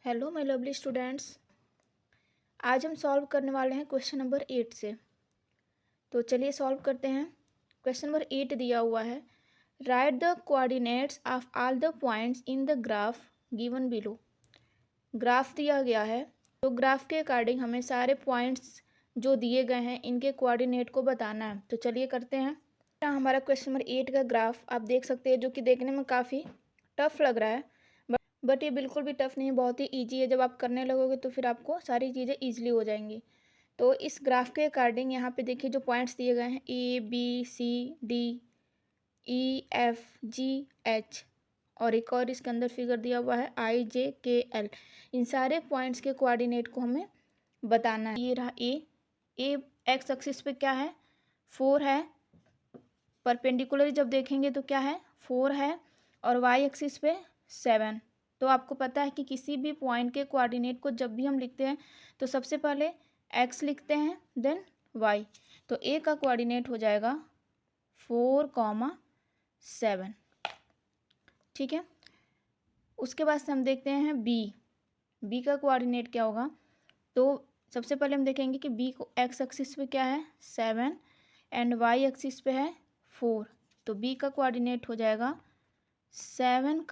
Hello my lovely students. आज हम solve करने वाले हैं क्वेश्चन नंबर 8 से। तो चलिए सॉल्व करते हैं। क्वेश्चन नंबर 8 दिया हुआ है, right the coordinates of all the points in the graph given below. Graph दिया गया है, तो ग्राफ के अकॉर्डिंग हमें सारे पॉइंट्स जो दिए गए हैं इनके कोऑर्डिनेट को बताना है। तो चलिए करते हैं। हमारा क्वेश्चन नंबर 8 का ग्राफ आप देख सकते हैं, जो कि देखने में काफ़ी टफ लग रहा है, बट ये बिल्कुल भी टफ नहीं है, बहुत ही ईजी है। जब आप करने लगोगे तो फिर आपको सारी चीज़ें ईजिली हो जाएंगी। तो इस ग्राफ के अकॉर्डिंग यहाँ पे देखिए जो पॉइंट्स दिए गए हैं A B C D E F G H, और एक और इसके अंदर फिगर दिया हुआ है I J K L। इन सारे पॉइंट्स के कोऑर्डिनेट को हमें बताना है। ये रहा ए एक्स एक्सिस पे क्या है, 4 है। परपेंडिकुलर जब देखेंगे तो क्या है, 4 है। और वाई एक्सिस पे 7। तो आपको पता है कि किसी भी पॉइंट के कोऑर्डिनेट को जब भी हम लिखते हैं तो सबसे पहले एक्स लिखते हैं, देन वाई। तो ए का कोऑर्डिनेट हो जाएगा 4, ठीक है। उसके बाद से हम देखते हैं बी का कोऑर्डिनेट क्या होगा। तो सबसे पहले हम देखेंगे कि बी को एक्स एक्सिस पे क्या है, 7, एंड वाई एक्सिस पे है 4। तो बी का कोऑर्डिनेट हो जाएगा 7,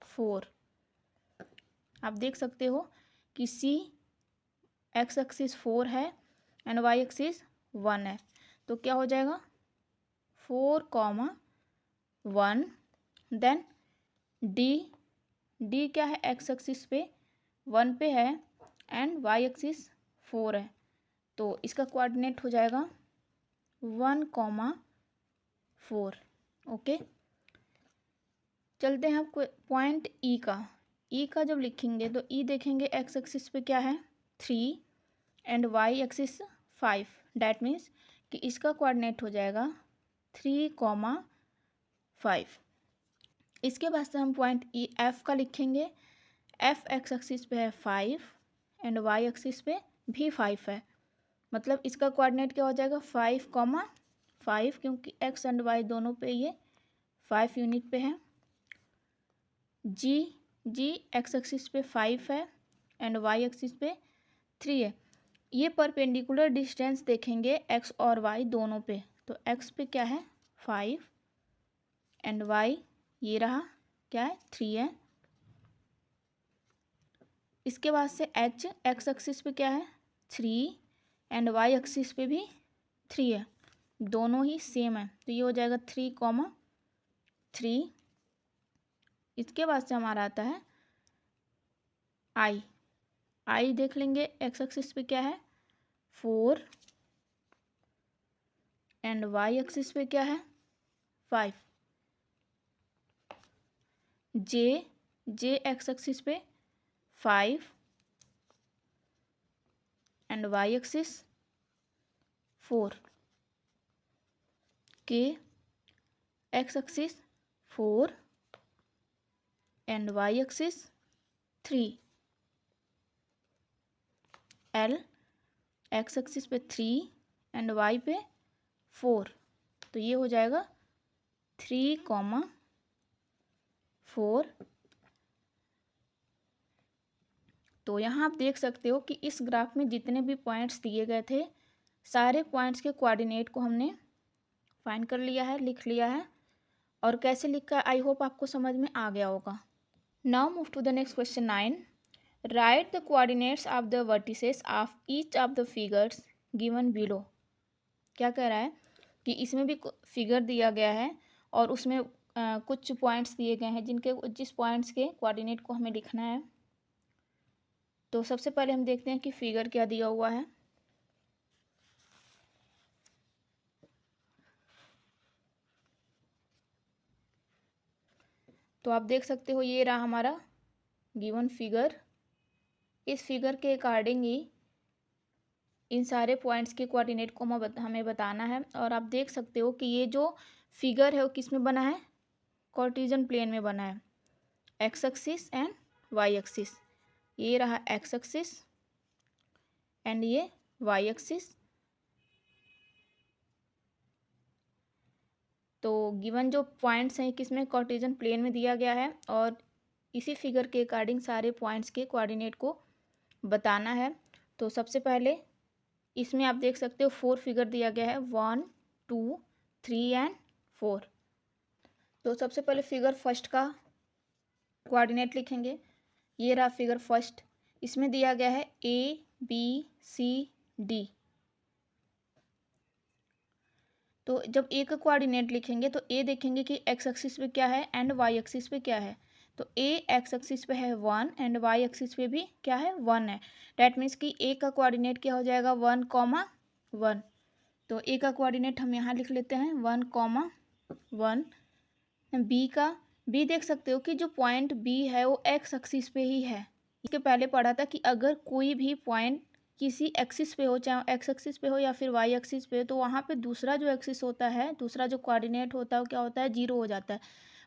4। आप देख सकते हो कि सी एक्स एक्सिस 4 है एंड वाई एक्सिस 1 है। तो क्या हो जाएगा 4, 1। देन डी क्या है, एक्स एक्सिस पे 1 पे है एंड वाई एक्सिस 4 है। तो इसका कोऑर्डिनेट हो जाएगा 1, 4। ओके, चलते हैं आप पॉइंट ई का जब लिखेंगे तो ई देखेंगे एक्स एक्सिस पे क्या है, 3 and y axis 5। That means कि इसका कोऑर्डिनेट हो जाएगा 3, 5। इसके बाद से हम पॉइंट ई एफ का लिखेंगे। एफ एक्स एक्सिस पे है 5 एंड वाई एक्सिस पे भी 5 है। मतलब इसका कोऑर्डिनेट क्या हो जाएगा 5, 5, क्योंकि एक्स एंड वाई दोनों पे ये 5 यूनिट पे है। जी एक्स एक्सिस पे 5 है एंड वाई एक्सिस पे 3 है। ये परपेंडिकुलर डिस्टेंस देखेंगे एक्स और वाई दोनों पे। तो एक्स पे क्या है 5 एंड वाई ये रहा क्या है 3 है। इसके बाद से एच एक्स एक्सिस पे क्या है 3 एंड वाई एक्सिस पे भी 3 है, दोनों ही सेम है। तो ये हो जाएगा 3, 3। इसके बाद से हमारा आता है आई देख लेंगे एक्स एक्सिस पे क्या है 4 एंड वाई एक्सिस पे क्या है 5। जे एक्स एक्सिस पे 5 and y axis 4। K x axis 4 and y axis 3। L x axis पे 3 एंड वाई पे 4। तो ये हो जाएगा 3, 4। तो यहाँ आप देख सकते हो कि इस ग्राफ में जितने भी पॉइंट्स दिए गए थे सारे पॉइंट्स के कोऑर्डिनेट को हमने फाइंड कर लिया है, लिख लिया है। और कैसे लिखा है आई होप आपको समझ में आ गया होगा। Now move to the next question 9। Write the coordinates of the vertices of each of the figures given below. क्या कह रहा है कि इसमें भी फिगर दिया गया है और उसमें कुछ पॉइंट्स दिए गए हैं जिस पॉइंट्स के कोऑर्डिनेट को हमें लिखना है। तो सबसे पहले हम देखते हैं कि फिगर क्या दिया हुआ है। तो आप देख सकते हो ये रहा हमारा गिवन फिगर। इस फिगर के अकॉर्डिंग ही इन सारे पॉइंट्स के कोऑर्डिनेट को हमें बताना है। और आप देख सकते हो कि ये जो फिगर है वो किस में बना है, कार्टेशियन प्लेन में बना है, x axis and y axis. ये रहा एक्स एक्सिस एंड ये वाई एक्सिस। तो गिवन जो पॉइंट्स हैं किसमें, कार्टेशियन प्लेन में दिया गया है और इसी फिगर के अकॉर्डिंग सारे पॉइंट्स के कोऑर्डिनेट को बताना है। तो सबसे पहले इसमें आप देख सकते हो 4 फिगर दिया गया है, 1 2 3 एंड 4। तो सबसे पहले फिगर फर्स्ट का कोऑर्डिनेट लिखेंगे। ये रहा फिगर फर्स्ट। इसमें दिया गया है ABCD। तो जब ए का कोऑर्डिनेट लिखेंगे तो ए देखेंगे कि एक्स एक्सिस पे क्या है एंड वाई एक्सिस पे क्या है। तो ए एक्स एक्सिस पे है 1 एंड वाई एक्सिस पे भी क्या है 1 है। डैट मीन्स कि ए का कोऑर्डिनेट क्या हो जाएगा 1, 1। तो ए का कोऑर्डिनेट हम यहाँ लिख लेते हैं 1, 1। बी देख सकते हो कि जो पॉइंट बी है वो एक्स एक्सिस पे ही है। इसके पहले पढ़ा था कि अगर कोई भी पॉइंट किसी एक्सिस पे हो, चाहे एक्स एक्सिस पे हो या फिर वाई एक्सिस पे हो, तो वहाँ पे दूसरा जो एक्सिस होता है, दूसरा जो कोऑर्डिनेट होता है वो क्या होता है, जीरो हो जाता है।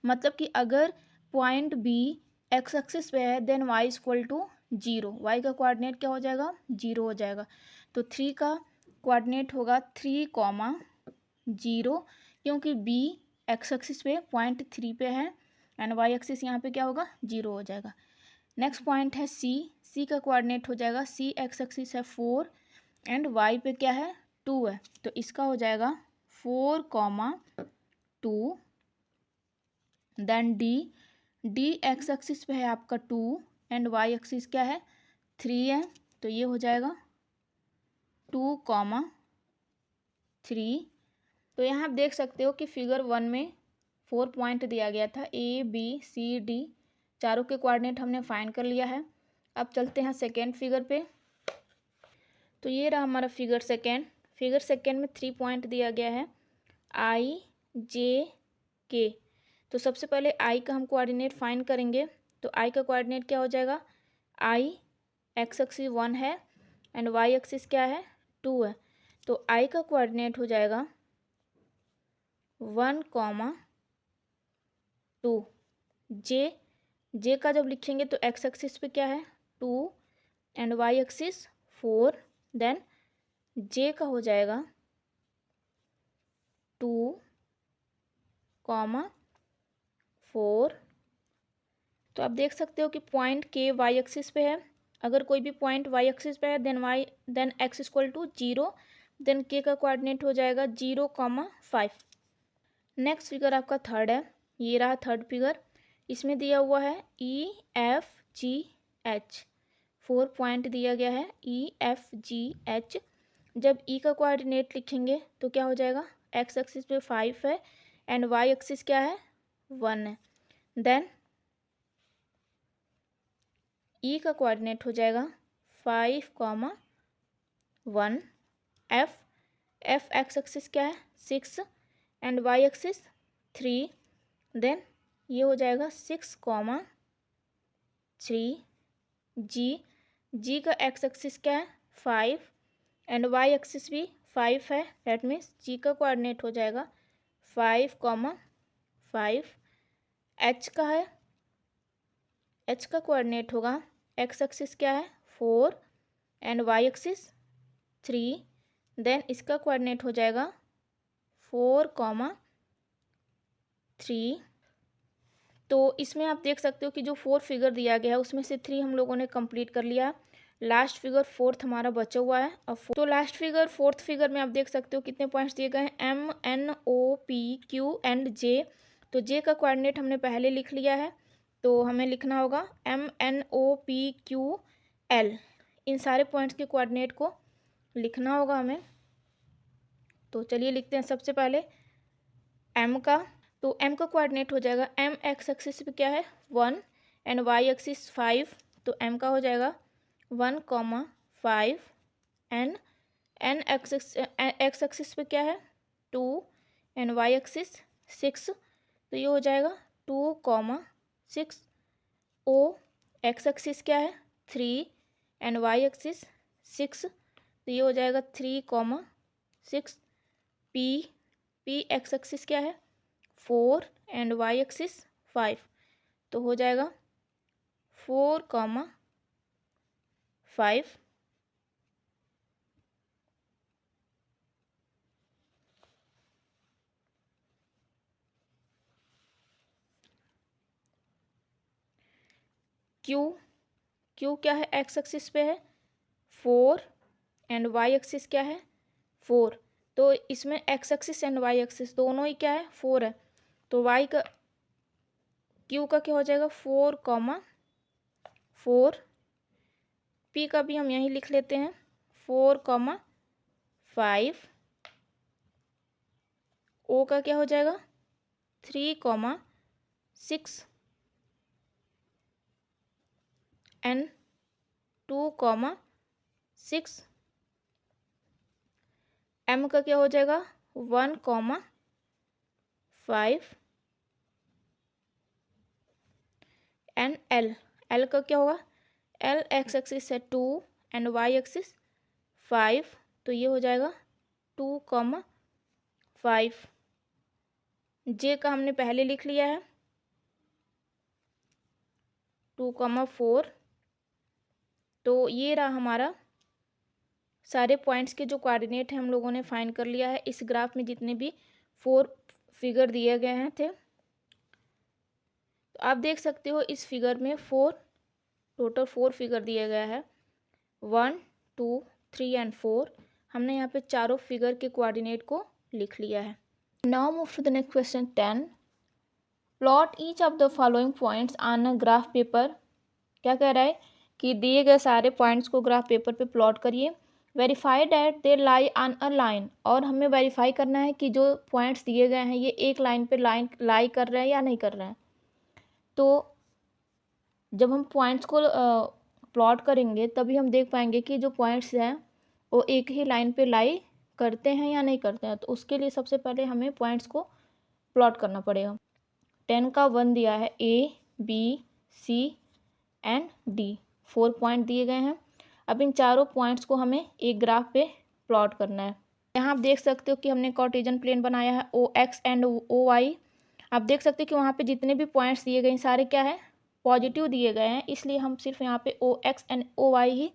मतलब कि अगर पॉइंट बी एक्स एक्सिस पे है then y is equal to 0। Y का कोऑर्डिनेट क्या हो जाएगा 0 हो जाएगा। तो 3 का कोऑर्डिनेट होगा 3, 0, क्योंकि बी एक्स एक्सिस पे पॉइंट 3 पे है एंड वाई एक्सिस यहाँ पे क्या होगा 0 हो जाएगा। नेक्स्ट पॉइंट है सी का कोऑर्डिनेट हो जाएगा, सी एक्स एक्सिस है 4 एंड वाई पे क्या है 2 है। तो इसका हो जाएगा 4, 2। देन डी एक्स एक्सिस पे है आपका 2 एंड वाई एक्सिस क्या है 3 है। तो ये हो जाएगा 2, 3। तो यहाँ आप देख सकते हो कि फिगर 1 में 4 पॉइंट दिया गया था, ABCD, चारों के कोऑर्डिनेट हमने फाइंड कर लिया है। अब चलते हैं सेकेंड फिगर पे। तो ये रहा हमारा फिगर सेकेंड। फिगर सेकेंड में 3 पॉइंट दिया गया है, IJK। तो सबसे पहले आई का हम कोऑर्डिनेट फाइंड करेंगे। तो आई का कोऑर्डिनेट क्या हो जाएगा, आई एक्स एक्सिस 1 है एंड वाई एक्सिस क्या है 2 है। तो आई का कोऑर्डिनेट हो जाएगा 1, 2। जे का जब लिखेंगे तो एक्स एक्सिस पे क्या है 2 एंड वाई एक्सिस 4। देन जे का हो जाएगा 2, 4। तो आप देख सकते हो कि पॉइंट के वाई एक्सिस पे है। अगर कोई भी पॉइंट वाई एक्सिस पे है then x equal to 0। Then K का कोऑर्डिनेट हो जाएगा 0, 5। नेक्स्ट फिगर आपका थर्ड है। ये रहा थर्ड फिगर। इसमें दिया हुआ है EFGH। 4 पॉइंट दिया गया है EFGH। जब ई का कोऑर्डिनेट लिखेंगे तो क्या हो जाएगा, एक्स एक्सिस पे 5 है एंड वाई एक्सिस क्या है 1 है। देन ई का कोऑर्डिनेट हो जाएगा 5, 1। एफ एक्स एक्सिस क्या है 6 एंड वाई एक्सिस 3। देन ये हो जाएगा 6, 3। जी का एक्स एक्सिस क्या है 5 एंड वाई एक्सिस भी 5 है। डेट मीन्स जी का कोऑर्डिनेट हो जाएगा 5, 5। एच का कोऑर्डिनेट होगा, एक्स एक्सिस क्या है 4 एंड वाई एक्सिस 3। देन इसका कोऑर्डिनेट हो जाएगा 4, 3। तो इसमें आप देख सकते हो कि जो 4 फिगर दिया गया है उसमें से 3 हम लोगों ने कंप्लीट कर लिया। लास्ट फिगर फोर्थ हमारा बचा हुआ है। अब तो लास्ट फिगर फोर्थ फिगर में आप देख सकते हो कितने पॉइंट्स दिए गए हैं, MNOPQ एंड जे। तो जे का कोऑर्डिनेट हमने पहले लिख लिया है, तो हमें लिखना होगा MNOPQL। इन सारे पॉइंट्स के कोऑर्डिनेट को लिखना होगा हमें। तो चलिए लिखते हैं सबसे पहले एम का। तो एम का कोऑर्डिनेट हो जाएगा, एम एक्स एक्सिस पे क्या है 1 एंड वाई एक्सिस 5। तो एम का हो जाएगा 1, 5 एंड एन एक्स एक्सिस पे क्या है 2 एंड वाई एक्सिस 6। तो ये हो जाएगा 2, 6। ओ एक्स एक्सिस क्या है 3 एंड वाई एक्सिस 6। तो ये हो जाएगा 3, 6। पी एक्स एक्सिस क्या है 4 एंड वाई एक्सिस 5। तो हो जाएगा 4, 5। क्यू क्या है, एक्स एक्सिस पे है 4 एंड वाई एक्सिस क्या है 4। तो इसमें x axis and y axis दोनों ही क्या है 4 है। तो वाई का क्यू का क्या हो जाएगा 4, पी का भी हम यहीं लिख लेते हैं 4, 5। ओ का क्या हो जाएगा 3, 6 एंड 2, 6। एम का क्या हो जाएगा 1, 5 एंड एल का क्या होगा एल एक्स एक्सिस है 2 एंड वाई एक्सिस 5। तो ये हो जाएगा 2, 5। जे का हमने पहले लिख लिया है 2, 4। तो ये रहा हमारा सारे पॉइंट्स के जो कोऑर्डिनेट हैं हम लोगों ने फाइंड कर लिया है। इस ग्राफ में जितने भी 4 फिगर दिए गए हैं थे, तो आप देख सकते हो इस फिगर में टोटल 4 फिगर दिया गया है 1, 2, 3 एंड 4। हमने यहाँ पे चारों फिगर के कोऑर्डिनेट को लिख लिया है। Now move to the next question 10। Plot each of the following points on a graph paper. क्या कह रहा है कि दिए गए सारे पॉइंट्स को ग्राफ पेपर पे प्लॉट करिए। Verify that they lie on a line, और हमें वेरीफाई करना है कि जो पॉइंट्स दिए गए हैं ये एक लाइन पे लाई कर रहे हैं या नहीं कर रहे हैं। तो जब हम पॉइंट्स को प्लॉट करेंगे तभी हम देख पाएंगे कि जो पॉइंट्स हैं वो एक ही लाइन पे लाई करते हैं या नहीं करते हैं। तो उसके लिए सबसे पहले हमें पॉइंट्स को प्लॉट करना पड़ेगा। 10 का 1 दिया है A, B, C and D, 4 point दिए गए हैं। अब इन चारों पॉइंट्स को हमें एक ग्राफ पे प्लॉट करना है। यहाँ आप देख सकते हो कि हमने कार्टेशियन प्लेन बनाया है OX एंड OY। आप देख सकते हो कि वहाँ पे जितने भी पॉइंट्स दिए गए हैं सारे क्या है पॉजिटिव दिए गए हैं, इसलिए हम सिर्फ यहाँ पे OX एंड OY ही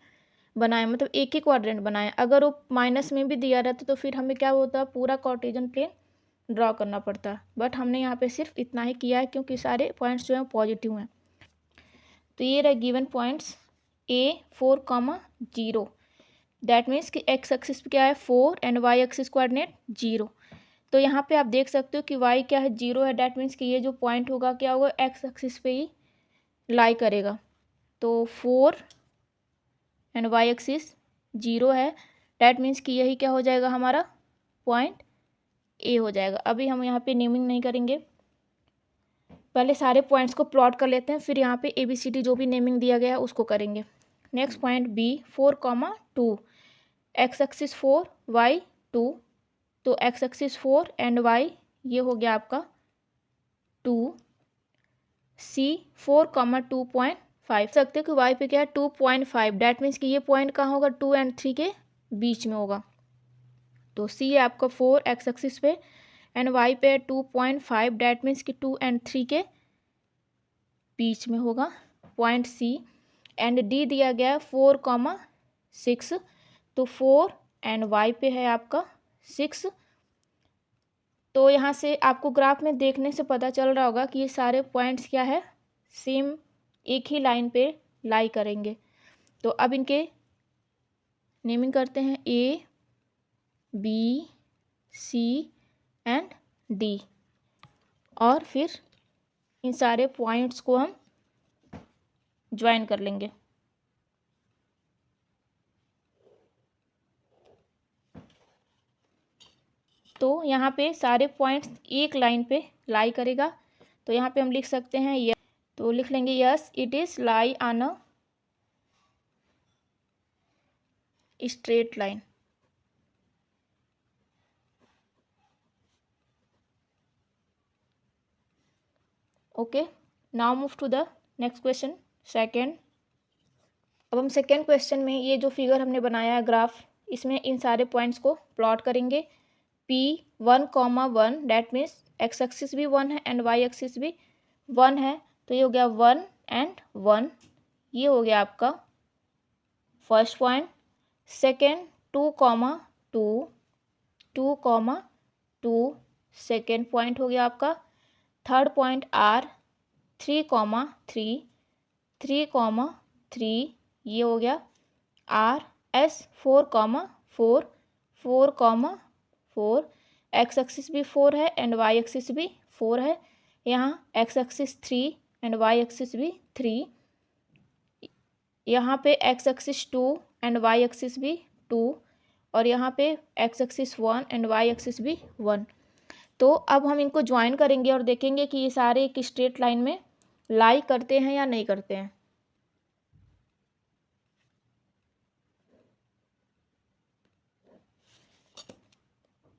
बनाए, मतलब एक ही क्वाड्रेंट बनाए। अगर वो माइनस में भी दिया रहता तो फिर हमें क्या होता पूरा कार्टेशियन प्लेन ड्रॉ करना पड़ता। बट हमने यहाँ पे सिर्फ इतना ही किया है क्योंकि सारे पॉइंट्स जो हैं पॉजिटिव हैं। तो ये रहे given points A4, 0। That means कि एक्स एक्सिस पे क्या है 4 एंड वाई एक्सिस कोऑर्डिनेट 0। तो यहाँ पे आप देख सकते हो कि y क्या है 0 है। डैट मीन्स कि ये जो पॉइंट होगा क्या होगा एक्स एक्सिस पे ही लाई करेगा। तो 4 एंड वाई एक्सिस 0 है। डैट मीन्स कि यही क्या हो जाएगा हमारा पॉइंट ए हो जाएगा। अभी हम यहाँ पे नेमिंग नहीं करेंगे, पहले सारे पॉइंट्स को प्लॉट कर लेते हैं, फिर यहाँ पे ABCD जो भी नेमिंग दिया गया है उसको करेंगे। Next point B4, 2। X axis 4 y 2। तो एक्स एक्सिस 4 एंड वाई ये हो गया आपका 2। C4, 2.5 सकते हो कि वाई पे क्या है 2.5। डैट मीन्स कि ये पॉइंट कहाँ होगा 2 एंड 3 के बीच में होगा। तो C है आपका 4 एक्स एक्सिस पे एंड वाई पे है 2.5। डैट मीन्स कि 2 एंड 3 के बीच में होगा पॉइंट C। एंड D दिया गया है 4, 6। तो 4 एंड वाई पे है आपका 6। तो यहाँ से आपको ग्राफ में देखने से पता चल रहा होगा कि ये सारे पॉइंट्स क्या है सेम एक ही लाइन पे लाई करेंगे। तो अब इनके नेमिंग करते हैं A, B, C and D, और फिर इन सारे पॉइंट्स को हम ज्वाइन कर लेंगे। तो यहाँ पे सारे पॉइंट्स एक लाइन पे लाई करेगा। तो यहाँ पे हम लिख सकते हैं यस, तो लिख लेंगे yes it is lie on a straight line. Okay, now move to the next question second. अब हम सेकेंड क्वेश्चन में ये जो फिगर हमने बनाया है ग्राफ, इसमें इन सारे पॉइंट्स को प्लॉट करेंगे। P1, 1 that means x axis भी 1 है एंड वाई एक्सिस भी 1 है। तो ये हो गया 1 एंड 1, ये हो गया आपका first point. Second 2, 2, 2 second point हो गया आपका। थर्ड पॉइंट R 3, 3 3,3 ये हो गया। RS 4,4 4,4 एक्स एक्सिस भी 4 है एंड वाई एक्सिस भी 4 है। यहाँ x axis 3 and y axis भी 3। यहाँ पे x axis 2 and y axis भी 2 और यहाँ पे x axis 1 and y axis भी 1। तो अब हम इनको ज्वाइन करेंगे और देखेंगे कि ये सारे एक स्ट्रेट लाइन में लाई करते हैं या नहीं करते हैं।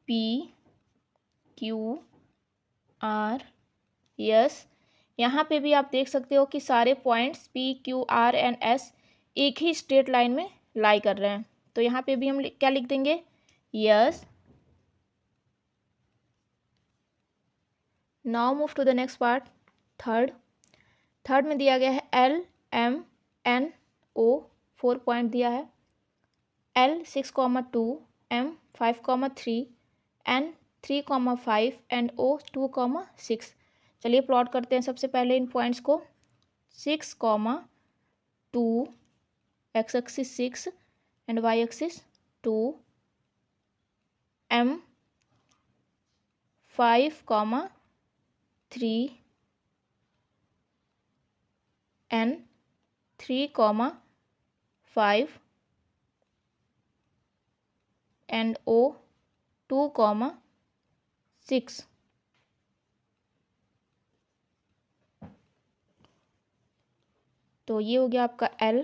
P Q R S, यहाँ पे भी आप देख सकते हो कि सारे points P Q R and S एक ही स्ट्रेट लाइन में लाई कर रहे हैं। तो यहाँ पे भी हम क्या लिख देंगे, yes. Now move to the next part, third में दिया गया है L M N O 4 point दिया है। L 6,2 M 5,3 N 3,5 and O 2,6। चलिए प्लॉट करते हैं सबसे पहले इन पॉइंट्स को। 6,2 x axis 6 and y axis 2, M 5,3 N 3,5 and O 2,6। तो ये हो गया आपका L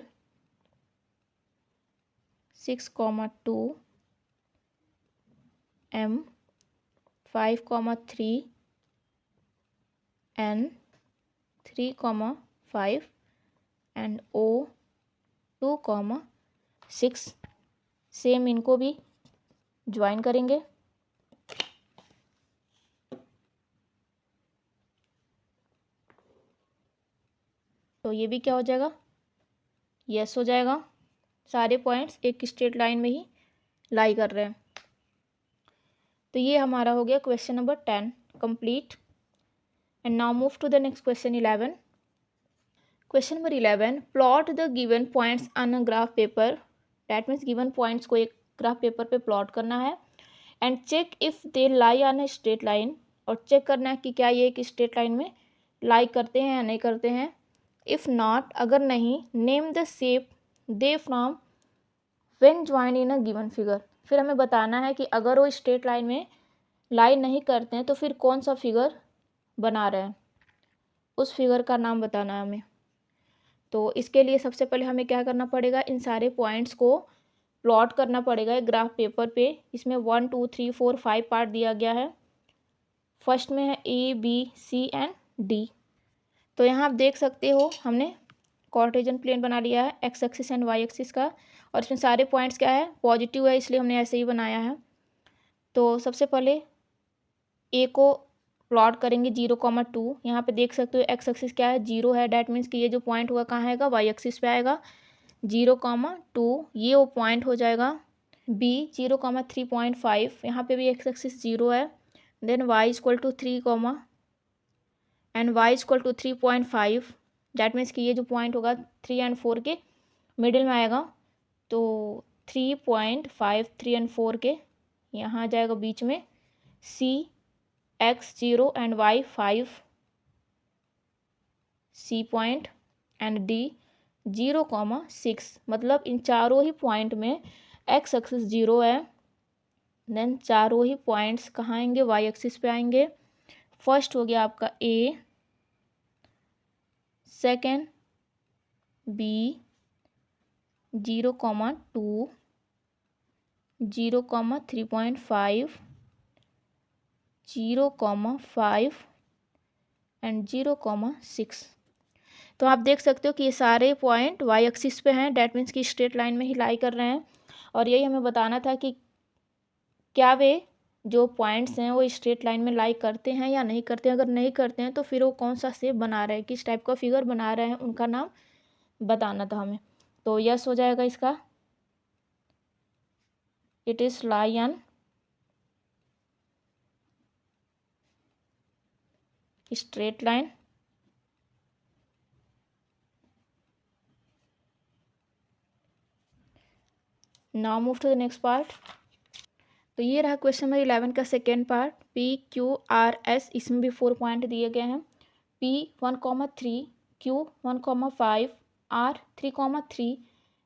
6,2 M 5,3 N 3,5 and O 2,6। Same इनको भी ज्वाइन करेंगे। तो ये भी क्या हो जाएगा, यस हो जाएगा। सारे पॉइंट्स एक स्ट्रेट लाइन में ही लाई कर रहे हैं। तो ये हमारा हो गया question number 10 complete. And now move to the next question 11। Question number 11, plot the given points on a graph paper. That means given points को एक ग्राफ पेपर पे प्लॉट करना है and check if they lie on a straight line, और check करना है कि क्या ये एक स्ट्रेट लाइन में लाई करते हैं या नहीं करते हैं। इफ़ नॉट, अगर नहीं, name the shape they from when join in a given figure. फिर हमें बताना है कि अगर वो स्ट्रेट लाइन में लाई नहीं करते हैं तो फिर कौन सा फिगर बना रहे हैं, उस फिगर का नाम बताना है हमें। तो इसके लिए सबसे पहले हमें क्या करना पड़ेगा, इन सारे पॉइंट्स को प्लॉट करना पड़ेगा एक ग्राफ पेपर पे। इसमें 1 2 3 4 5 पार्ट दिया गया है। फर्स्ट में है ABC एंड D। तो यहाँ आप देख सकते हो हमने कार्टेशियन प्लेन बना लिया है x axis and y axis का, और इसमें सारे पॉइंट्स क्या है, पॉजिटिव है, इसलिए हमने ऐसे ही बनाया है। तो सबसे पहले ए को प्लॉट करेंगे 0,2। यहाँ पे देख सकते हो एक्स एक्सिस क्या है, 0 है। डैट मीन्स कि ये जो पॉइंट होगा कहाँ आएगा, वाई एक्सिस पे आएगा। 0,2 ये वो पॉइंट हो जाएगा। B 0,3.5, यहाँ पे भी एक्स एक्सिस 0 है। Then y equal to 3 and y equal to 3.5। That means कि ये जो पॉइंट होगा 3 एंड 4 के मिडिल में आएगा। तो 3.5 3 एंड 4 के यहाँ आ जाएगा बीच में। C x 0 and y 5 C point and D 0,6। मतलब इन चारों ही पॉइंट में एक्स एक्सिस 0 है। देन चारों ही पॉइंट्स कहाँ आएंगे, वाई एक्सिस पे आएंगे। फर्स्ट हो गया आपका A, सेकेंड B 0,2 0,3.5 0,5 एंड 0,6। तो आप देख सकते हो कि ये सारे पॉइंट वाई एक्सिस पे हैं। डैट मीन्स कि स्ट्रेट लाइन में ही लाई कर रहे हैं। और यही हमें बताना था कि क्या वे जो पॉइंट्स हैं वो स्ट्रेट लाइन में लाई करते हैं या नहीं करते हैं। अगर नहीं करते हैं तो फिर वो कौन सा शेप बना रहे हैं, किस टाइप का फिगर बना रहे हैं, उनका नाम बताना था हमें। तो यस हो जाएगा इसका, it is lie on straight line now move to the next part. तो ये रहा क्वेश्चन नंबर 11 का सेकेंड पार्ट। PQRS, इसमें भी 4 पॉइंट दिए गए हैं। P1,3, Q1,5, R3,3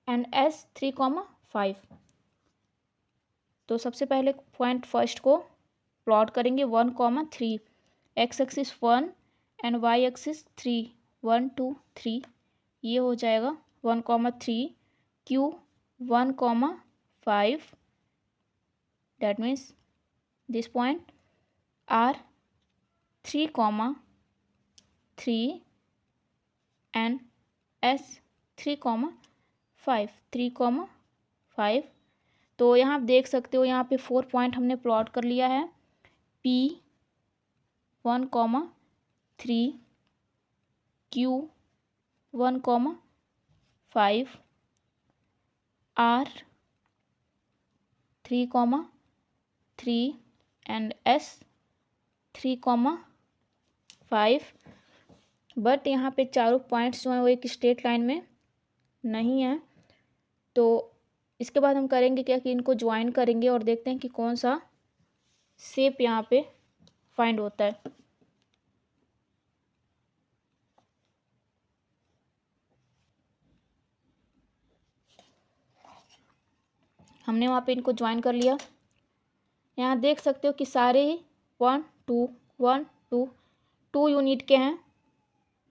and S3,5। तो सबसे पहले पॉइंट फर्स्ट को प्लॉट करेंगे 1,3, x axis 1 and y axis 3, 1 2 3। ये हो जाएगा 1,3, Q1,5, that means this point, R3,3 and S3,5, 3,5। तो यहाँ आप देख सकते हो, यहाँ पे 4 पॉइंट हमने प्लॉट कर लिया है। P1,3, Q1,5, R3,3 and S3,5। But यहाँ पे चारों पॉइंट्स जो हैं वो एक स्ट्रेट लाइन में नहीं है। तो इसके बाद हम करेंगे क्या कि इनको ज्वाइन करेंगे और देखते हैं कि कौन सा शेप यहाँ पे फाइंड होता है। हमने वहाँ पे इनको ज्वाइन कर लिया। यहाँ देख सकते हो कि सारे ही 1 2 1 2 2 यूनिट के हैं।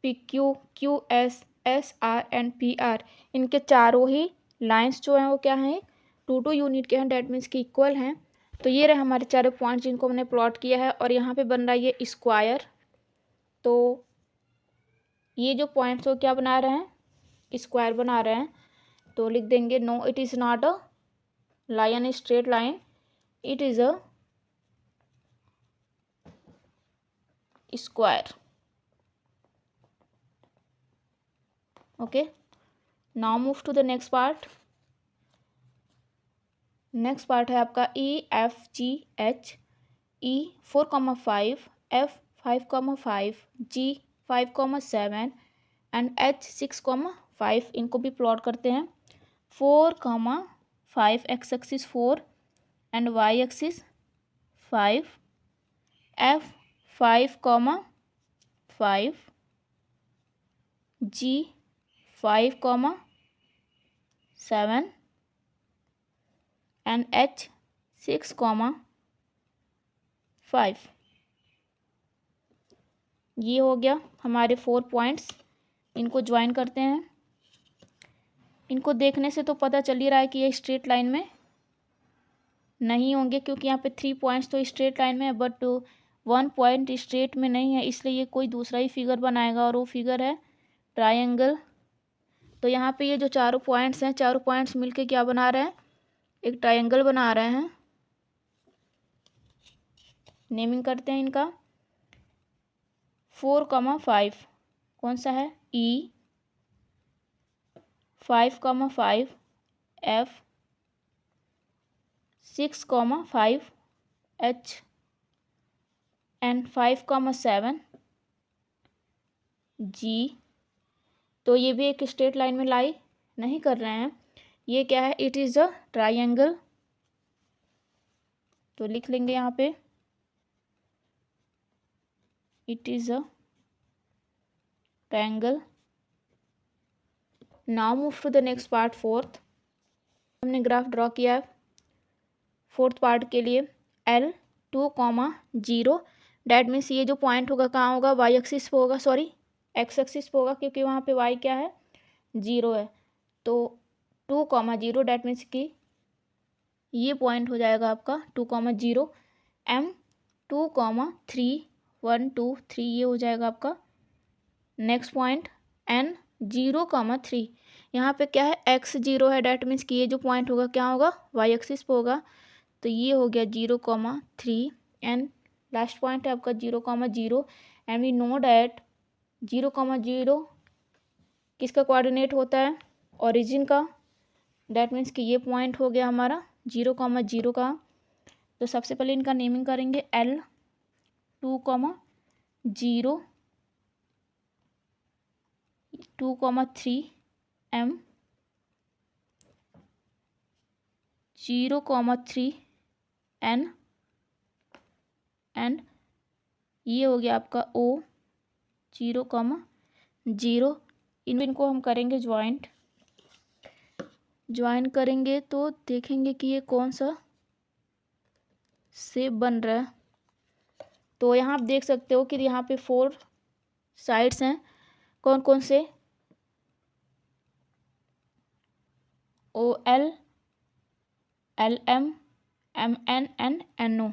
PQ, QS, SR and PR, इनके चारों ही लाइंस जो हैं वो क्या हैं, 2 यूनिट के हैं। डैट मीन्स कि इक्वल हैं। तो ये रहे हमारे चारों पॉइंट जिनको हमने प्लॉट किया है। और यहाँ पे बन रहा है ये स्क्वायर। तो ये जो पॉइंट्स वो क्या बना रहे हैं, स्क्वायर बना रहे हैं। तो लिख देंगे no, it is not a line straight line, it is a square. Okay, now move to the next part. Next part है आपका EFGH। E 4,5, F 5,5, G 5,7 and H 6,5। इनको भी प्लॉट करते हैं। 4,5 x axis 4 and y axis 5, F 5,5, G 5,7 and H 6,5। ये हो गया हमारे 4 पॉइंट्स। इनको ज्वाइन करते हैं। इनको देखने से तो पता चल ही रहा है कि ये स्ट्रेट लाइन में नहीं होंगे, क्योंकि यहाँ पे 3 पॉइंट्स तो स्ट्रेट लाइन में है बट 1 पॉइंट स्ट्रेट में नहीं है, इसलिए ये कोई दूसरा ही फिगर बनाएगा और वो फिगर है ट्रायंगल। तो यहाँ पे ये जो चारों पॉइंट्स हैं, चारों पॉइंट्स मिलके क्या बना रहे हैं, एक ट्रायंगल बना रहे हैं। नेमिंग करते हैं इनका। 4,5 कौन सा है, E 5,5 F 6,5 H and 5,7 G। तो ये भी एक स्ट्रेट लाइन में लाई नहीं कर रहे हैं। ये क्या है, इट इज़ अ ट्रायंगल। तो लिख लेंगे यहाँ पे it is a triangle. Now move to the next part, fourth. हमने ग्राफ ड्रॉ किया है फोर्थ पार्ट के लिए। L2,0, डैट मीन्स ये जो पॉइंट होगा कहाँ होगा, वाई एक्सिस पे होगा, सॉरी एक्स एक्सिस पे होगा, क्योंकि वहाँ पे वाई क्या है, 0 है। तो 2,0, डैट मीन्स कि ये पॉइंट हो जाएगा आपका 2,0। M 2,3, 1 2 3, ये हो जाएगा आपका नेक्स्ट पॉइंट। N 0,3, यहाँ पे क्या है, x 0 है, डैट मीन्स कि ये जो पॉइंट होगा क्या होगा, वाई एक्सिस पे होगा। तो ये हो गया 0,3 एंड लास्ट पॉइंट है आपका 0,0 एंड वी नो डैट 0,0 किसका कोऑर्डिनेट होता है, ओरिजिन का। डैट मीन्स कि ये पॉइंट हो गया हमारा 0,0 का। तो सबसे पहले इनका नेमिंग करेंगे L2,0, 2,3 M 0,3 N एंड ये हो गया आपका O 0,0। इनको हम करेंगे ज्वाइन करेंगे तो देखेंगे कि ये कौन सा शेप बन रहा है। तो यहाँ आप देख सकते हो कि यहाँ पे 4 साइड्स हैं। कौन कौन से? OL, LM, MN and NO।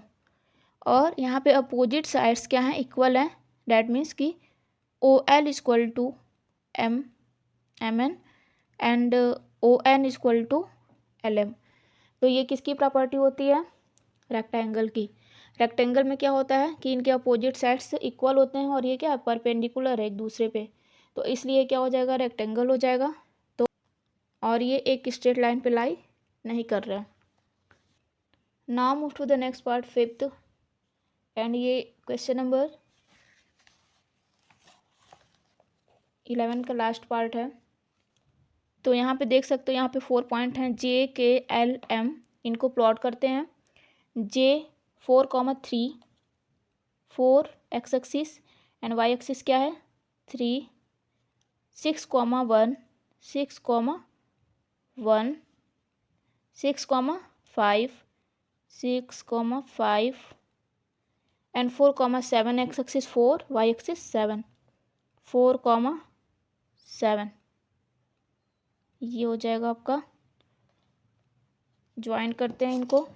और यहाँ पे अपोजिट साइड्स क्या हैं? इक्वल हैं। डैट मीन्स कि OL equal to MN and ON equal to LM। तो ये किसकी प्रॉपर्टी होती है? रेक्टेंगल की। रेक्टेंगल में क्या होता है कि इनके अपोजिट साइड्स इक्वल होते हैं और ये क्या परपेंडिकुलर है एक दूसरे पे, तो इसलिए क्या हो जाएगा? रेक्टेंगल हो जाएगा। तो और ये एक स्ट्रेट लाइन पे लाई नहीं कर रहा है। Now move to the next part, 5th, and ये क्वेश्चन नंबर 11 का लास्ट पार्ट है। तो यहाँ पे देख सकते हो, यहाँ पे 4 पॉइंट हैं JKLM। इनको प्लॉट करते हैं। J 4,3, 4 x axis and y axis क्या है? 3, 6,1, 6,1, 6,5, 6,5 and 4,7 x axis 4, y axis 7, 4,7। ये हो जाएगा आपका। ज्वाइन करते हैं इनको।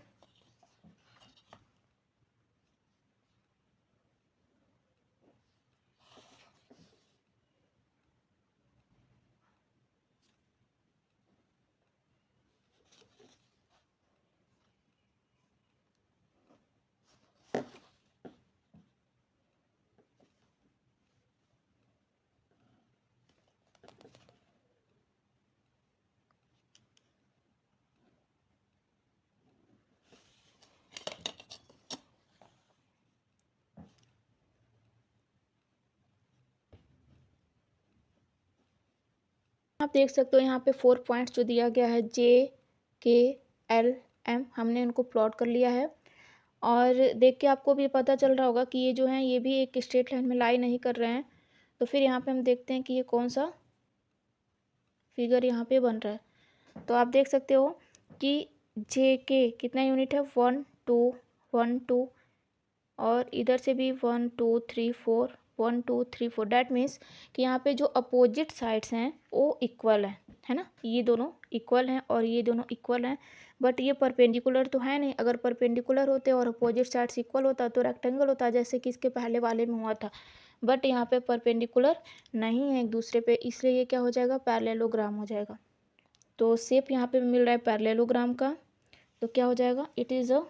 आप देख सकते हो यहाँ पे 4 पॉइंट्स जो दिया गया है JKLM, हमने उनको प्लॉट कर लिया है। और देख के आपको भी पता चल रहा होगा कि ये जो हैं ये भी एक स्ट्रेट लाइन में लाई नहीं कर रहे हैं। तो फिर यहाँ पे हम देखते हैं कि ये कौन सा फिगर यहाँ पे बन रहा है। तो आप देख सकते हो कि JK कितना यूनिट है? 1 2 1 2, और इधर से भी 1 2 3 4, 1 2 3 4। डैट मीन्स कि यहाँ पे जो अपोजिट साइड्स हैं वो इक्वल है ना? ये दोनों इक्वल हैं और ये दोनों इक्वल हैं। बट ये परपेंडिकुलर तो है नहीं। अगर परपेंडिकुलर होते और अपोजिट साइड्स इक्वल होता तो रेक्टेंगल होता, जैसे कि इसके पहले वाले में हुआ था। बट यहाँ पे परपेंडिकुलर नहीं है एक दूसरे पे, इसलिए ये क्या हो जाएगा? पैरेललोग्राम हो जाएगा। तो शेप यहाँ पे मिल रहा है पैरेललोग्राम का, तो क्या हो जाएगा? It is a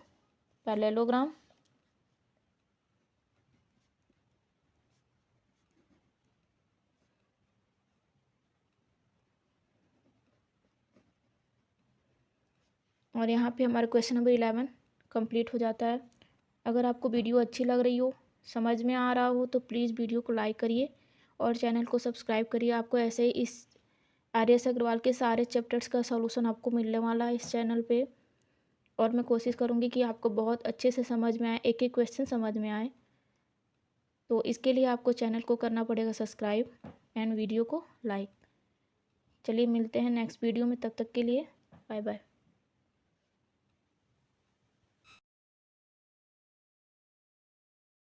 parallelogram. और यहाँ पे हमारा क्वेश्चन नंबर 11 कंप्लीट हो जाता है। अगर आपको वीडियो अच्छी लग रही हो, समझ में आ रहा हो, तो प्लीज़ वीडियो को लाइक करिए और चैनल को सब्सक्राइब करिए। आपको ऐसे ही इस RS अग्रवाल के सारे चैप्टर्स का सॉल्यूशन आपको मिलने वाला है इस चैनल पे। और मैं कोशिश करूँगी कि आपको बहुत अच्छे से समझ में आए, एक एक क्वेश्चन समझ में आए। तो इसके लिए आपको चैनल को करना पड़ेगा सब्सक्राइब एंड वीडियो को लाइक। चलिए मिलते हैं नेक्स्ट वीडियो में, तब तक के लिए बाय बाय।